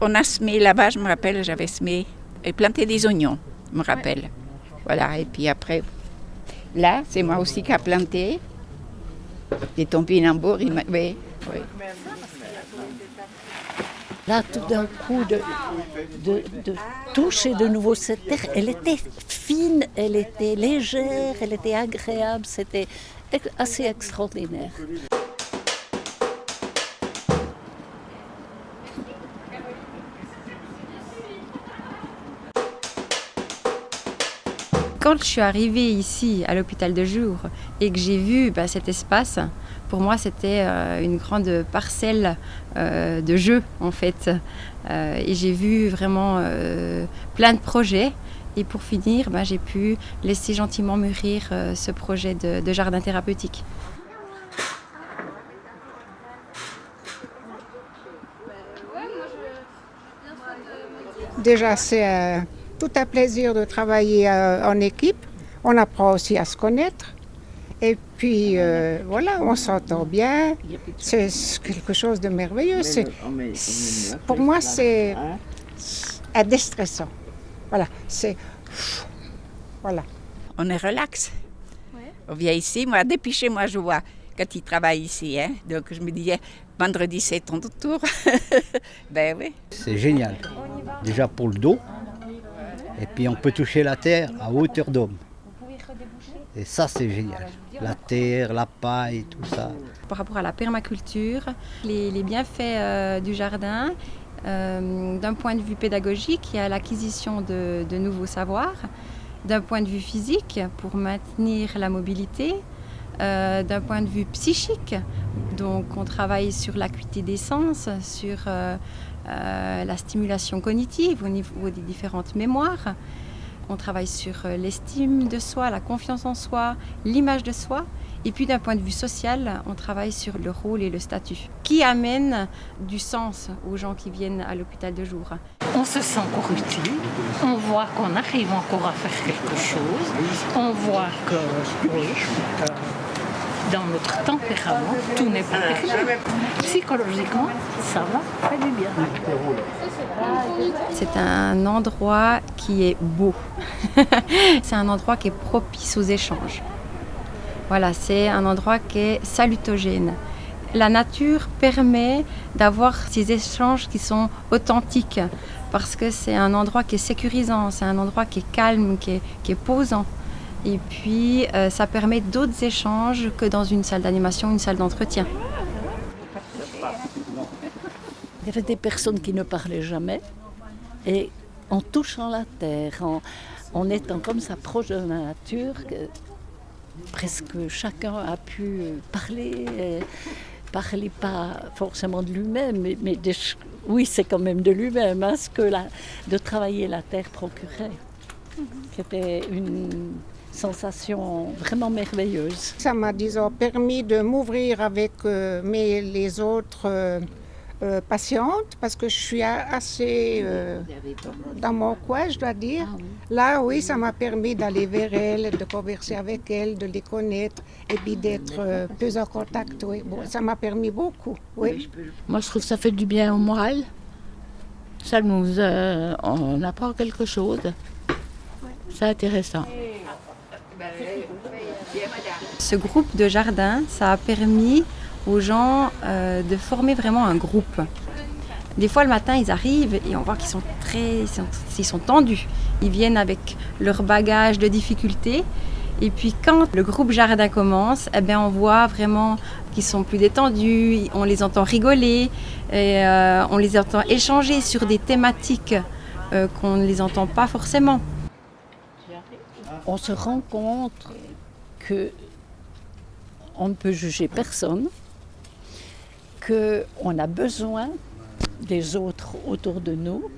On a semé là-bas, je me rappelle, j'avais semé et planté des oignons, je me rappelle. Voilà, et puis après, là, c'est moi aussi qui a planté des topinambours. Oui, oui. Là, tout d'un coup, de toucher de nouveau cette terre, elle était fine, elle était légère, elle était agréable, c'était assez extraordinaire. Quand je suis arrivée ici à l'hôpital de jour et que j'ai vu cet espace, pour moi c'était une grande parcelle de jeu en fait. Et j'ai vu vraiment plein de projets. Et pour finir, j'ai pu laisser gentiment mûrir ce projet de jardin thérapeutique. Déjà, c'est tout un plaisir de travailler en équipe. On apprend aussi à se connaître. Et puis, voilà, on s'entend bien. C'est quelque chose de merveilleux. Pour moi, c'est déstressant. Voilà, voilà. On est relax. On vient ici, moi, depuis chez moi, je vois quand ils travaillent ici. Hein. Donc, je me disais, vendredi, c'est ton tour. Ben oui. C'est génial. Déjà pour le dos. Et puis, on peut toucher la terre à hauteur d'homme. Et ça, c'est génial. La terre, la paille, tout ça. Par rapport à la permaculture, les bienfaits du jardin, d'un point de vue pédagogique, il y a l'acquisition de nouveaux savoirs. D'un point de vue physique, pour maintenir la mobilité. D'un point de vue psychique, donc on travaille sur l'acuité des sens, sur la stimulation cognitive au niveau des différentes mémoires. On travaille sur l'estime de soi, la confiance en soi, l'image de soi. Et puis d'un point de vue social, on travaille sur le rôle et le statut, qui amène du sens aux gens qui viennent à l'hôpital de jour. On se sent encore utile, on voit qu'on arrive encore à faire quelque chose, on voit que dans notre tempérament, tout n'est pas perdu. Psychologiquement, ça va, ça fait du bien. C'est un endroit qui est beau. C'est un endroit qui est propice aux échanges. Voilà, c'est un endroit qui est salutogène. La nature permet d'avoir ces échanges qui sont authentiques parce que c'est un endroit qui est sécurisant, c'est un endroit qui est calme, qui est posant. Et puis, ça permet d'autres échanges que dans une salle d'animation, une salle d'entretien. Il y avait des personnes qui ne parlaient jamais et en touchant la terre, en étant comme ça proche de la nature, presque chacun a pu parler pas forcément de lui-même, mais oui, c'est quand même de lui-même, ce que de travailler la terre procurait. C'était une sensation vraiment merveilleuse. Ça m'a, disons, permis de m'ouvrir avec les autres patientes, parce que je suis assez dans mon coin, je dois dire. Ah, oui. Là, oui, ça m'a permis d'aller vers elles, de converser avec elles, de les connaître et puis d'être plus en contact. Oui. Bon, ça m'a permis beaucoup. Oui. Moi, je trouve que ça fait du bien au moral. Ça on apprend quelque chose. C'est intéressant. Ce groupe de jardin, ça a permis aux gens de former vraiment un groupe. Des fois, le matin, ils arrivent et on voit qu'ils sont tendus. Ils viennent avec leur bagage de difficultés. Et puis, quand le groupe jardin commence, on voit vraiment qu'ils sont plus détendus. On les entend rigoler, et, on les entend échanger sur des thématiques qu'on ne les entend pas forcément. On se rend compte qu'on ne peut juger personne, qu'on a besoin des autres autour de nous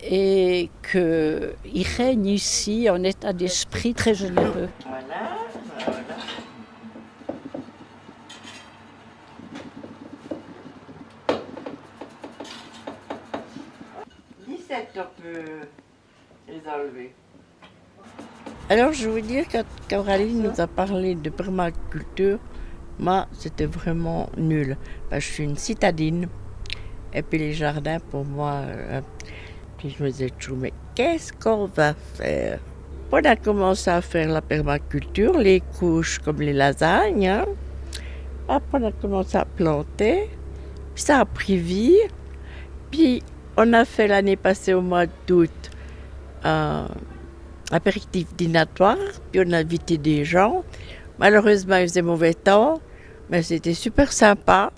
et qu'il règne ici un état d'esprit très généreux. Voilà. 17, on peut les enlever. Alors, je veux dire, quand Coraline nous a parlé de permaculture, moi, c'était vraiment nul. Parce que je suis une citadine Et puis les jardins, pour moi, puis je me disais toujours, mais qu'est-ce qu'on va faire? On a commencé à faire la permaculture, les couches comme les lasagnes. Hein. Après, on a commencé à planter. Puis ça a pris vie. Puis on a fait l'année passée au mois d'août un apéritif dînatoire. Puis on a invité des gens. Malheureusement, il faisait mauvais temps, mais c'était super sympa.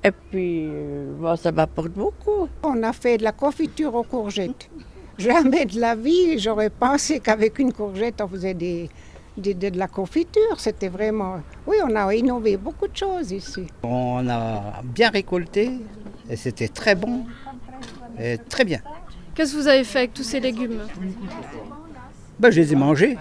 Et puis, bon, ça m'apporte beaucoup. On a fait de la confiture aux courgettes. Jamais de la vie, j'aurais pensé qu'avec une courgette, on faisait de la confiture. C'était vraiment... Oui, on a innové beaucoup de choses ici. On a bien récolté et c'était très bon et très bien. Qu'est-ce que vous avez fait avec tous ces légumes? Ben, je les ai mangés.